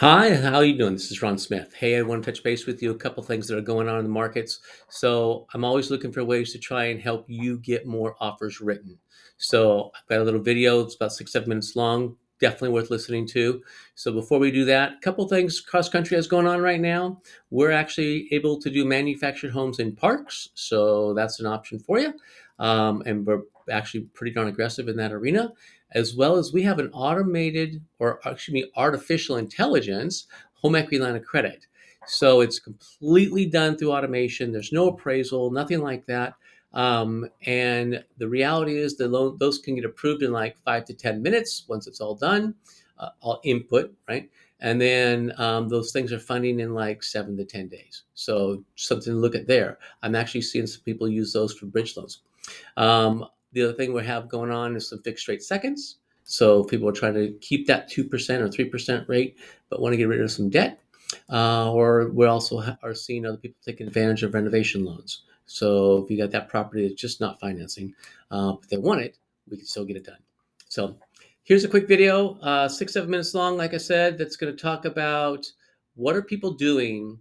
Hi, how are you doing? This is Ron Smith. Hey, I want to touch base with you a couple things that are going on in the markets. So I'm always looking for ways to try and help you get more offers written. So I've got a little video. It's about 6, 7 minutes long. Definitely worth listening to. So before we do that, a couple things cross country has going on right now. We're actually able to do manufactured homes in parks, so that's an option for you. And we're actually pretty darn aggressive in that arena, as well as we have an automated, or excuse me, artificial intelligence home equity line of credit. So it's completely done through automation. There's no appraisal, nothing like that. And the reality is those can get approved in like 5 to 10 minutes once it's all done, all input, right? And then those things are funding in like 7 to 10 days. So something to look at there. I'm actually seeing some people use those for bridge loans. The other thing we have going on is some fixed rate seconds. So people are trying to keep that 2% or 3% rate, but want to get rid of some debt. Or we also are seeing other people taking advantage of renovation loans. So if you got that property that's just not financing, but they want it, we can still get it done. So here's a quick video, 6, 7 minutes long, like I said, that's going to talk about what are people doing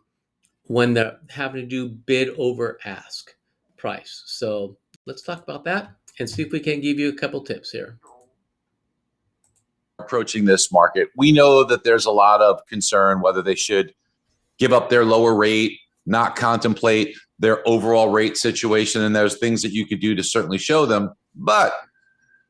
when they're having to do bid over ask price. So let's talk about that and see if we can give you a couple tips here. Approaching this market, we know that there's a lot of concern whether they should give up their lower rate, not contemplate their overall rate situation, and there's things that you could do to certainly show them. But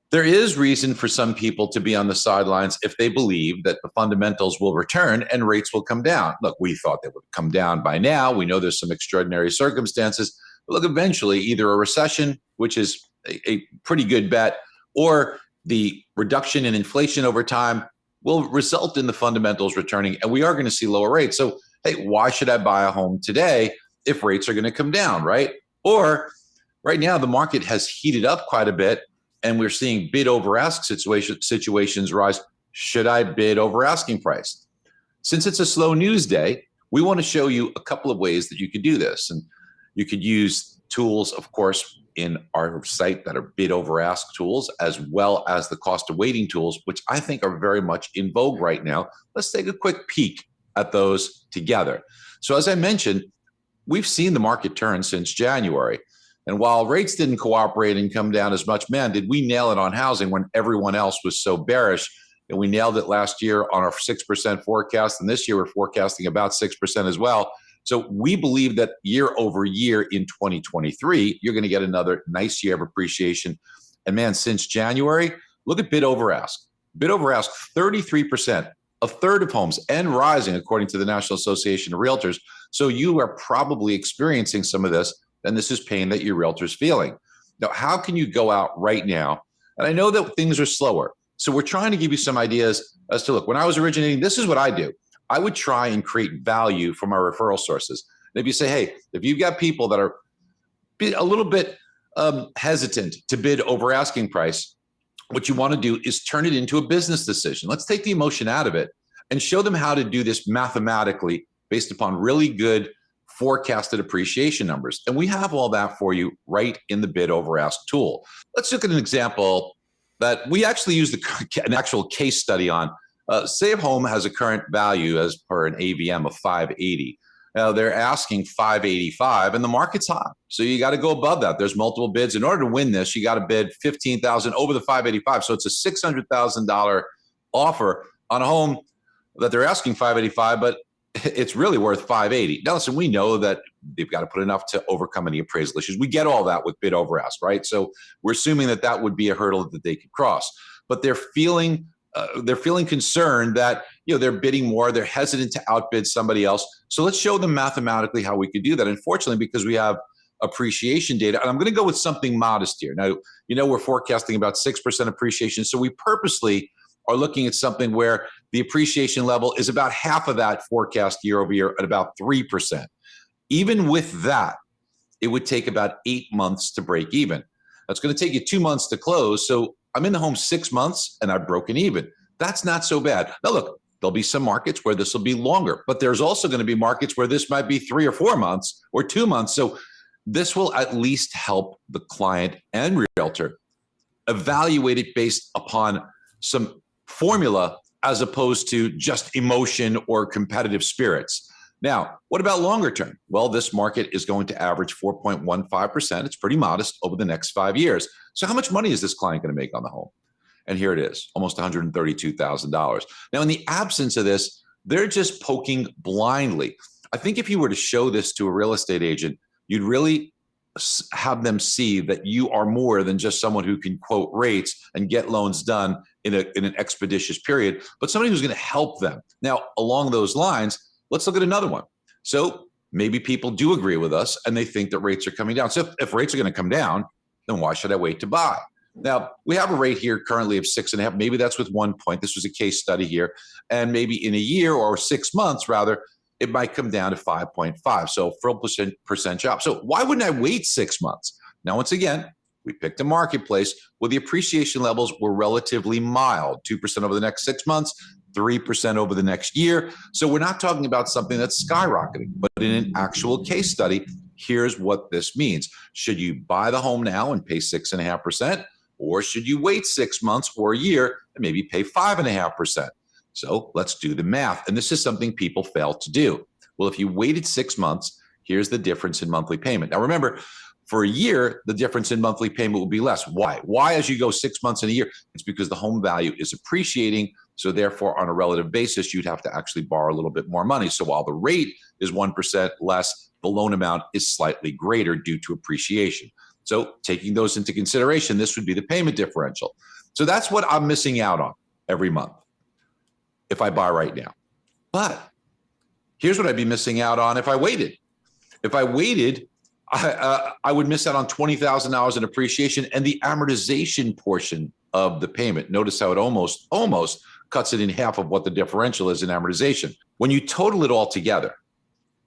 there is reason for some people to be on the sidelines if they believe that the fundamentals will return and rates will come down. Look, we thought they would come down by now. We know there's some extraordinary circumstances. But look, eventually, either a recession, which is a pretty good bet, or the reduction in inflation over time will result in the fundamentals returning, and we are going to see lower rates. So, hey, why should I buy a home today if rates are going to come down, right? Or right now, the market has heated up quite a bit, and we're seeing bid over ask situations rise. Should I bid over asking price? Since it's a slow news day, we want to show you a couple of ways that you could do this. And you could use tools, of course, in our site that are bid over ask tools, as well as the cost of waiting tools, which I think are very much in vogue right now. Let's take a quick peek at those together. So as I mentioned, we've seen the market turn since January. And while rates didn't cooperate and come down as much, man, did we nail it on housing when everyone else was so bearish. And we nailed it last year on our 6% forecast. And this year we're forecasting about 6% as well. So we believe that year over year in 2023, you're going to get another nice year of appreciation. And man, since January, look at bid over ask. Bid over ask, 33%, a third of homes, and rising according to the National Association of Realtors. So you are probably experiencing some of this, and this is pain that your realtor's feeling. Now, how can you go out right now? And I know that things are slower. So we're trying to give you some ideas as to, look, when I was originating, this is what I do. I would try and create value from our referral sources. And if you say, hey, if you've got people that are a little bit hesitant to bid over asking price, what you want to do is turn it into a business decision. Let's take the emotion out of it and show them how to do this mathematically based upon really good forecasted appreciation numbers. And we have all that for you right in the bid over ask tool. Let's look at an example that we actually used an actual case study on. Say a home has a current value as per an AVM of 580. Now they're asking 585 and the market's hot. So you got to go above that. There's multiple bids. In order to win this, you got to bid 15,000 over the 585. So it's a $600,000 offer on a home that they're asking 585, but it's really worth 580. Now, listen, we know that they've got to put enough to overcome any appraisal issues. We get all that with bid over ask, right? So we're assuming that that would be a hurdle that they could cross, but they're feeling concerned that, you know, they're bidding more, they're hesitant to outbid somebody else. So let's show them mathematically how we could do that. Unfortunately, because we have appreciation data, and I'm going to go with something modest here. Now, you know, we're forecasting about 6% appreciation. So we purposely are looking at something where the appreciation level is about half of that forecast year over year at about 3%. Even with that, it would take about 8 months to break even. That's going to take you 2 months to close. So I'm in the home 6 months and I've broken even. That's not so bad. Now, look, there'll be some markets where this will be longer, but there's also going to be markets where this might be 3 or 4 months or 2 months. So this will at least help the client and realtor evaluate it based upon some formula as opposed to just emotion or competitive spirits. Now, what about longer term? Well, this market is going to average 4.15%. It's pretty modest over the next 5 years. So how much money is this client going to make on the home? And here it is, almost $132,000. Now, in the absence of this, they're just poking blindly. I think if you were to show this to a real estate agent, you'd really have them see that you are more than just someone who can quote rates and get loans done in an expeditious period, but somebody who's going to help them. Now, along those lines, let's look at another one. So maybe people do agree with us and they think that rates are coming down. So if rates are going to come down, then why should I wait to buy? Now, we have a rate here currently of 6.5. Maybe that's with 1 point. This was a case study here. And maybe in a year or 6 months, rather, it might come down to 5.5. So 4% drop. So why wouldn't I wait 6 months? Now, once again, we picked a marketplace where the appreciation levels were relatively mild, 2% over the next 6 months, 3% over the next year. So we're not talking about something that's skyrocketing, but in an actual case study, here's what this means. Should you buy the home now and pay 6.5%? Or should you wait 6 months or a year and maybe pay 5.5%? So let's do the math. And this is something people fail to do. Well, if you waited 6 months, here's the difference in monthly payment. Now, remember, for a year, the difference in monthly payment will be less. Why? Why, as you go 6 months and a year? It's because the home value is appreciating. So therefore, on a relative basis, you'd have to actually borrow a little bit more money. So while the rate is 1% less, the loan amount is slightly greater due to appreciation. So taking those into consideration, this would be the payment differential. So that's what I'm missing out on every month if I buy right now. But here's what I'd be missing out on if I waited. If I waited, I would miss out on $20,000 in appreciation and the amortization portion of the payment. Notice how it almost cuts it in half of what the differential is in amortization. When you total it all together,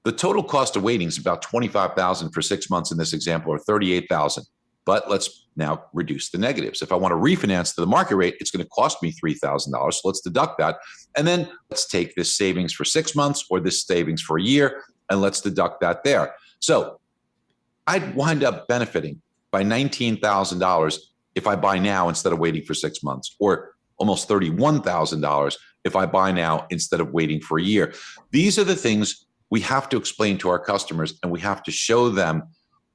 the total cost of waiting is about $25,000 for 6 months in this example, or $38,000. But let's now reduce the negatives. If I want to refinance to the market rate, it's going to cost me $3,000. So let's deduct that. And then let's take this savings for 6 months or this savings for a year, and let's deduct that there. So I'd wind up benefiting by $19,000 if I buy now instead of waiting for 6 months, or almost $31,000 if I buy now instead of waiting for a year. These are the things we have to explain to our customers, and we have to show them.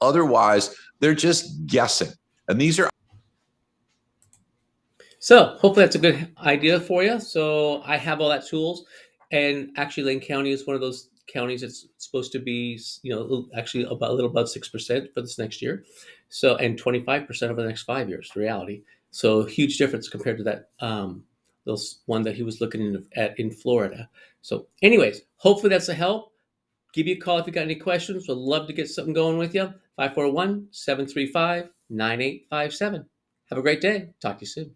Otherwise, they're just guessing. And these are. So hopefully that's a good idea for you. So I have all that tools, and actually Lane County is one of those counties that's supposed to be, actually about a little above 6% for this next year. So, and 25% over the next 5 years, the reality. So huge difference compared to that, those one that he was looking at in Florida. So anyways, hopefully that's a help. Give me a call if you got any questions. We'd love to get something going with you. 541-735-9857. Have a great day. Talk to you soon.